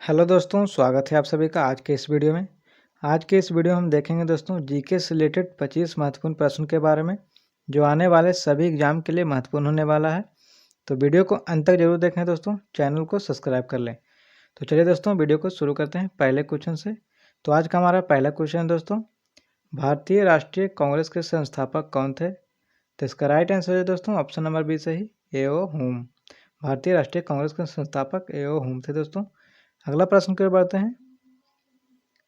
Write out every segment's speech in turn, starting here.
Hello दोस्तों, स्वागत है आप सभी का आज के इस वीडियो में। आज के इस वीडियो में हम देखेंगे दोस्तों जीके से रिलेटेड 25 महत्वपूर्ण प्रश्न के बारे में, जो आने वाले सभी एग्जाम के लिए महत्वपूर्ण होने वाला है। तो वीडियो को अंत तक जरूर देखें दोस्तों, चैनल को सब्सक्राइब कर लें। तो चलिए दोस्तों वीडियो को शुरू करते हैं पहले क्वेश्चन से। तो आज का हमारा पहला क्वेश्चन है दोस्तों, भारतीय राष्ट्रीय कांग्रेस के संस्थापक कौन थे? तो इसका राइट आंसर है दोस्तों ऑप्शन नंबर बी सही, ए.ओ. हुम। भारतीय राष्ट्रीय कांग्रेस के संस्थापक ए.ओ. हुम थे दोस्तों। अगला प्रश्न की ओर बढ़ते हैं।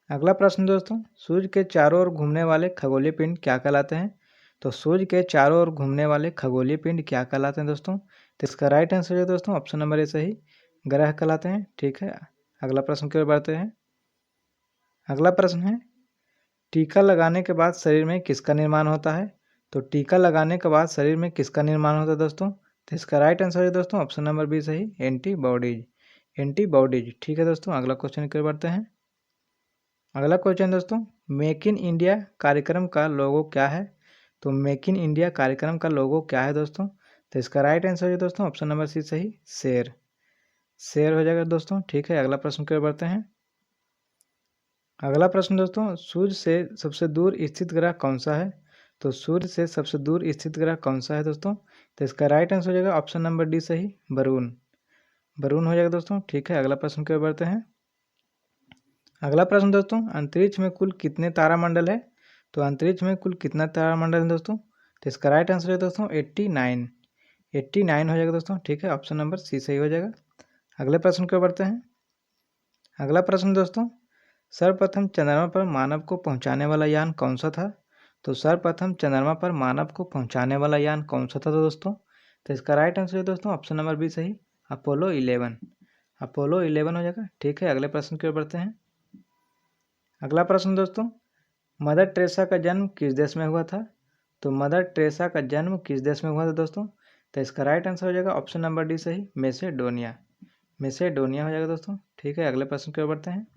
अगला प्रश्न दोस्तों, सूर्य के चारों ओर घूमने वाले खगोलीय पिंड क्या कहलाते हैं? तो सूर्य के चारों ओर घूमने वाले खगोलीय पिंड क्या कहलाते हैं दोस्तों? तो इसका राइट आंसर है दोस्तों ऑप्शन नंबर ए सही, ग्रह कहलाते हैं। ठीक है, अगला प्रश्न की ओर बढ़ते हैं। अगला प्रश्न है, टीका लगाने के बाद शरीर में किसका निर्माण होता है? तो टीका लगाने के बाद शरीर में किसका निर्माण होता है दोस्तों? तो इसका राइट आंसर है दोस्तों ऑप्शन नंबर बी सही, एंटीबॉडीज। एंटीबॉडीज। ठीक है दोस्तों, अगला क्वेश्चन की ओर बढ़ते हैं। अगला क्वेश्चन दोस्तों, मेक इन इंडिया कार्यक्रम का लोगो क्या है? तो मेक इन इंडिया कार्यक्रम का लोगो क्या है दोस्तों? तो इसका राइट आंसर है दोस्तों ऑप्शन नंबर सी सही, शेर। शेर हो जाएगा दोस्तों। ठीक है, अगला प्रश्न की ओर बढ़ते हैं। अगला प्रश्न दोस्तों, सूर्य से सबसे दूर स्थित ग्रह कौन सा है? तो सूर्य से सबसे दूर स्थित ग्रह कौन सा है दोस्तों? तो इसका राइट आंसर हो जाएगा ऑप्शन नंबर डी सही, वरुण। वरुण हो जाएगा दोस्तों। ठीक है, अगला प्रश्न की ओर बढ़ते हैं। अगला प्रश्न दोस्तों, अंतरिक्ष में कुल कितने तारामंडल है? तो अंतरिक्ष में कुल कितना तारामंडल है दोस्तों? तो इसका राइट आंसर है दोस्तों 89। 89 हो जाएगा दोस्तों। ठीक है, ऑप्शन नंबर सी सही हो जाएगा। अगले प्रश्न की ओर बढ़ते हैं। अगला प्रश्न दोस्तों, सर्वप्रथम चंद्रमा पर मानव को पहुंचाने वाला यान कौन सा था? तो सर्वप्रथम चंद्रमा पर मानव को पहुंचाने वाला यान कौन सा था दोस्तों? तो इसका राइट आंसर है दोस्तों ऑप्शन नंबर बी सही, अपोलो 11। अपोलो 11 हो जाएगा। ठीक है, अगले प्रश्न की ओर बढ़ते हैं। अगला प्रश्न दोस्तों, मदर टेरेसा का जन्म किस देश में हुआ था? तो मदर टेरेसा का जन्म किस देश में हुआ था दोस्तों? तो इसका राइट आंसर हो जाएगा ऑप्शन नंबर डी सही, मैसेडोनिया। मैसेडोनिया हो जाएगा दोस्तों। ठीक है, अगले प्रश्न की ओर बढ़ते हैं।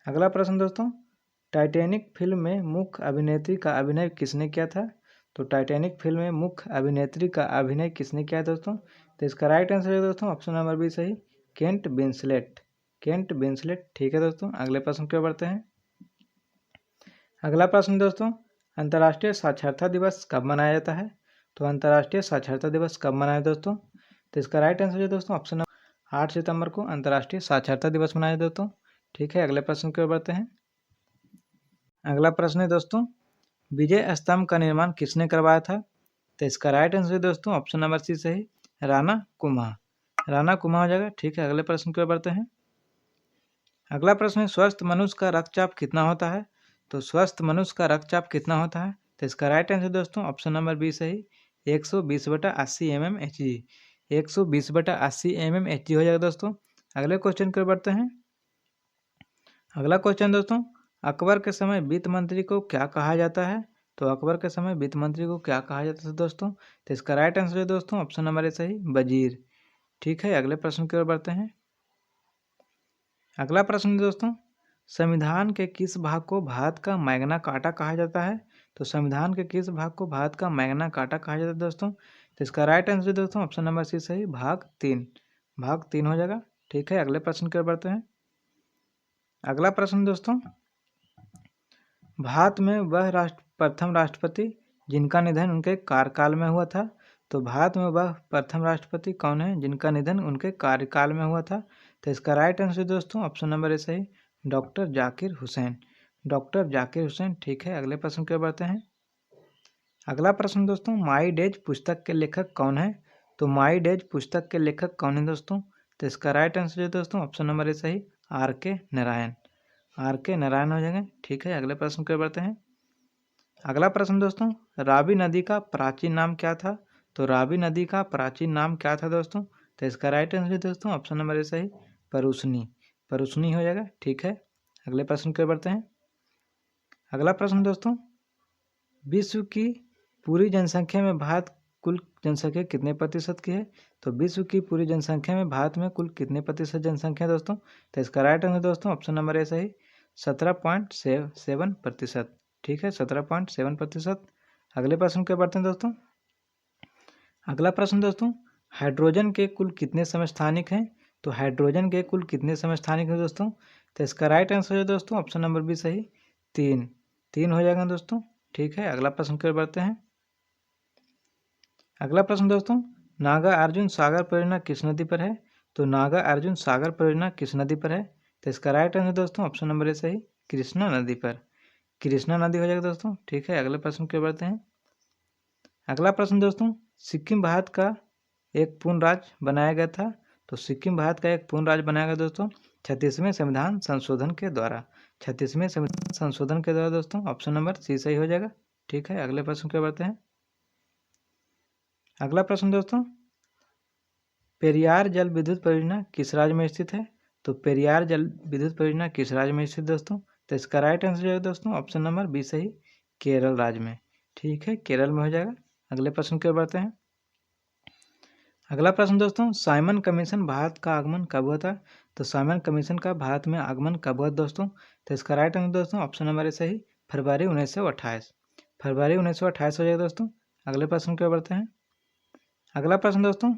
अगला प्रश्न दोस्तों, टाइटैनिक फिल्म में मुख्य अभिनेत्री का अभिनय किसने किया था? तो टाइटैनिक फिल्म में मुख्य अभिनेत्री का अभिनय किसने किया दोस्तों? तो इसका राइट आंसर है दोस्तों ऑप्शन नंबर बी सही, केंट विंसलेट। Kent Winslet. ठीक है दोस्तों, अगले प्रश्न की ओर बढ़ते हैं। अगला प्रश्न दोस्तों, अंतर्राष्ट्रीय साक्षरता दिवस कब मनाया जाता है? तो अंतर्राष्ट्रीय साक्षरता दिवस कब मनाया दोस्तों? तो इसका राइट आंसर है दोस्तों ऑप्शन नंबर 8 सितंबर को अंतर्राष्ट्रीय साक्षरता दिवस मनाया दोस्तों। ठीक है, अगले प्रश्न की ओर बढ़ते हैं। अगला प्रश्न है दोस्तों, विजय स्तंभ का निर्माण किसने करवाया था? तो इसका राइट आंसर है दोस्तों ऑप्शन नंबर सी सही, राणा कुम्हा। राणा कुम्हा हो जाएगा। ठीक है, अगले प्रश्न की ओर बढ़ते हैं। अगला प्रश्न है, स्वस्थ मनुष्य का रक्तचाप कितना होता है? तो स्वस्थ मनुष्य का रक्तचाप कितना होता है? तो इसका राइट आंसर दोस्तों ऑप्शन नंबर बी सही, 120/80 mmHg। 120/80 mmHg हो जाएगा दोस्तों। अगले क्वेश्चन की ओर बढ़ते हैं। अगला क्वेश्चन दोस्तों, अकबर के समय वित्त मंत्री को क्या कहा जाता है? तो अकबर के समय वित्त मंत्री को क्या कहा जाता था दोस्तों? तो इसका राइट आंसर है दोस्तों ऑप्शन नंबर ए सही, वजीर। ठीक है, अगले प्रश्न की ओर बढ़ते हैं। अगला प्रश्न दोस्तों, संविधान के किस भाग को भारत का मैग्ना कार्टा कहा जाता है? तो संविधान के किस भाग को भारत का मैग्ना कार्टा कहा जाता है दोस्तों? तो इसका राइट आंसर दोस्तों ऑप्शन नंबर सी सही, भाग 3। भाग 3 हो जाएगा। ठीक है, अगले प्रश्न की ओर बढ़ते हैं। अगला प्रश्न दोस्तों, भारत में वह प्रथम राष्ट्रपति जिनका निधन उनके कार्यकाल में हुआ था। तो भारत में वह प्रथम राष्ट्रपति कौन है जिनका निधन उनके कार्यकाल में हुआ था? तो इसका राइट आंसर दोस्तों ऑप्शन नंबर ए सही, डॉक्टर जाकिर हुसैन। डॉक्टर जाकिर हुसैन। ठीक है, अगले प्रश्न की ओर बढ़ते हैं। अगला प्रश्न दोस्तों, माई डेज पुस्तक के लेखक कौन है? तो माई डेज पुस्तक के लेखक कौन है दोस्तों? तो इसका राइट आंसर है दोस्तों ऑप्शन नंबर ए सही, R.K. नारायण। R.K. नारायण हो जाएंगे। ठीक है, अगले प्रश्न की ओर बढ़ते हैं। अगला प्रश्न दोस्तों, रावी नदी का प्राचीन नाम क्या था? तो रावी नदी का प्राचीन नाम क्या था दोस्तों? तो इसका राइट आंसर दोस्तों ऑप्शन नंबर ए सही, परुसनी। परुसनी हो जाएगा। ठीक है, अगले प्रश्न की ओर बढ़ते हैं। अगला प्रश्न दोस्तों, विश्व की पूरी जनसंख्या में भारत कुल जनसंख्या कितने प्रतिशत की है? तो विश्व की पूरी जनसंख्या में भारत में कुल कितने प्रतिशत जनसंख्या दोस्तों? तो इसका राइट आंसर दोस्तों ऑप्शन नंबर ए सही, 17.7%। ठीक है, 17.7%। अगले प्रश्न के बढ़ते हैं दोस्तों। अगला प्रश्न दोस्तों, हाइड्रोजन के कुल कितने समस्थानिक हैं? तो हाइड्रोजन के कुल कितने समस्थानिक हैं दोस्तों? तो इसका राइट आंसर है दोस्तों ऑप्शन नंबर बी सही, 3 हो जाएगा दोस्तों। ठीक है, अगला प्रश्न की ओर बढ़ते हैं। अगला प्रश्न दोस्तों, नागा अर्जुन सागर परियोजना किस नदी पर है? तो नागा अर्जुन सागर परियोजना किस नदी पर है? तो इसका राइट आंसर दोस्तों ऑप्शन नंबर ए सही, कृष्णा नदी पर। कृष्णा नदी हो जाएगा दोस्तों। ठीक है, अगले प्रश्न की ओर बढ़ते हैं। अगला प्रश्न दोस्तों, सिक्किम भारत का एक पूर्ण राज्य बनाया गया था। तो सिक्किम भारत का एक पूर्ण राज्य बनाया गया दोस्तों 36वें संविधान संशोधन के द्वारा। 36वें संविधान संशोधन के द्वारा दोस्तों, ऑप्शन नंबर सी सही हो जाएगा। ठीक है, अगले प्रश्न की ओर बढ़ते हैं। अगला प्रश्न दोस्तों, पेरियार जल विद्युत परियोजना किस राज्य में स्थित है? तो पेरियार जल विद्युत परियोजना किस राज्य में स्थित दोस्तों? तो इसका राइट आंसर है दोस्तों ऑप्शन नंबर बी सही, केरल राज्य में। ठीक है, केरल में हो जाएगा। अगले प्रश्न की ओर बढ़ते हैं। अगला प्रश्न दोस्तों, साइमन कमीशन भारत का आगमन कब हुआ था? तो साइमन कमीशन का भारत में आगमन कब हुआ दोस्तों? तो इसका राइट आंसर दोस्तों ऑप्शन नंबर ए सही, फरवरी 1928। फरवरी 1928 हो जाएगा दोस्तों। अगले प्रश्न की ओर बढ़ते हैं। अगला प्रश्न दोस्तों,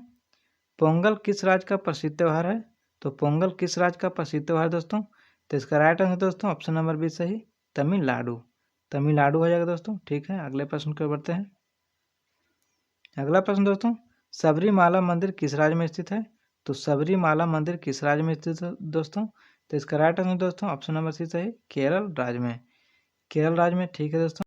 पोंगल किस राज्य का प्रसिद्ध त्यौहार है? तो पोंगल किस राज्य का प्रसिद्ध त्यौहार दोस्तों? तो इसका राइट आंसर दोस्तों ऑप्शन नंबर बी सही, तमिलनाडु। तमिलनाडु हो जाएगा दोस्तों। ठीक है, अगले प्रश्न की ओर बढ़ते हैं। अगला प्रश्न दोस्तों, सबरीमाला मंदिर किस राज्य में स्थित है? तो सबरीमाला मंदिर किस राज्य में स्थित है दोस्तों? तो इसका राइट आंसर दोस्तों ऑप्शन नंबर सी सही, केरल राज्य में। केरल राज्य में। ठीक है दोस्तों।